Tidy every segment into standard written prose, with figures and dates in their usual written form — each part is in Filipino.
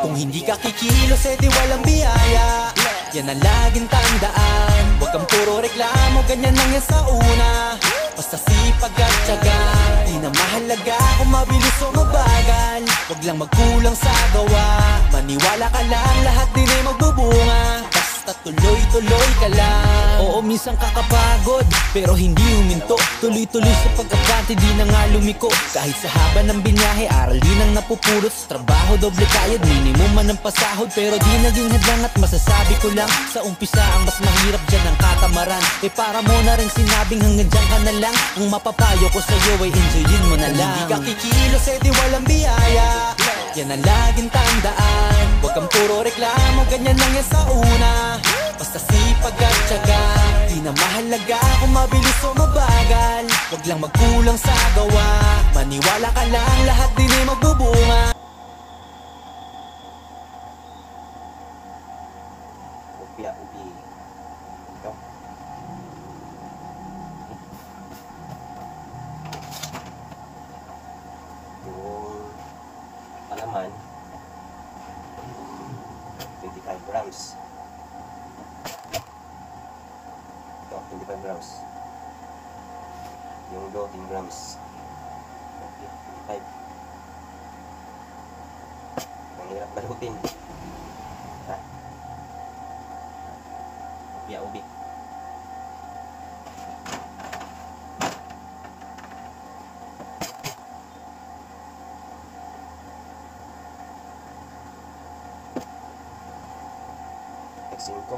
Kung hindi ka kikilos, di walang biyaya. Yan ang laging tandaan. Huwag kang puro reklamo, ganyan lang yan sa una. Basta sipag at tiyaga, di na mahalaga kung mabilis o mabagal. Huwag lang magkulang sa gawa, maniwala ka lang, lahat din ay magbubunga. Basta tuloy-tuloy ka lang. Oo, minsan kakapagod, pero hindi huminto. Tuloy-tuloy sa pagkapante, di na nga lumiko. Kahit sa haba ng binyahe, aral din ang napupulot. Sa trabaho, doble kayod, minimum man ang pasahod. Pero di naging hadlang at masasabi ko lang, sa umpisa ang mas mahirap dyan ang katamaran. Para mo na rin sinabing hanggang dyan ka na lang. Ang mapapayo ko sa'yo ay enjoyin mo na lang. Hindi ka kikilos, di walang biyaya. Yan ang laging tandaan. Huwag kang puro reklamo, ganyan lang yan sa una. Basta sipag at tiyaga, di na mahalaga kung mabilis o mabagal. Huwag lang magkulang sa gawa, maniwala ka lang, lahat din ay magbubunga. Kopya ubi. Ito. Yung palaman 25 grams. Ito, 25 grams. Yung do, 10 grams. Okay, 25. Ang hirap balutin. Ha? Kopya ubi. X5.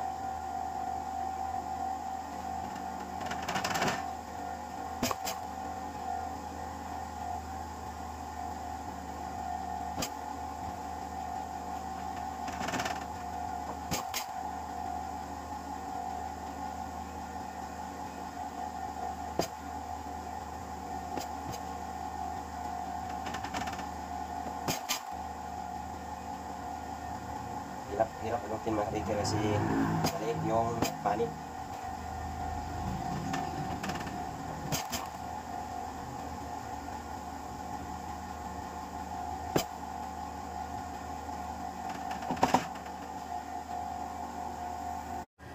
Hirap ulitin mga kabigger kasi maliit yung panik.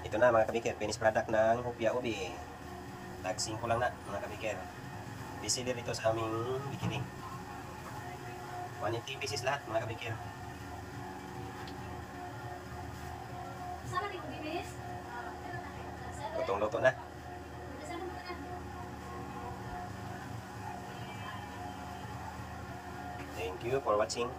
Ito na mga kabigger, finished product ng Kopya Ubi. Tag 5 lang na mga kabigger. Bestseller ito sa aming bikini. 180 pieces lahat mga kabigger. Lutong-luto na. Thank you for watching.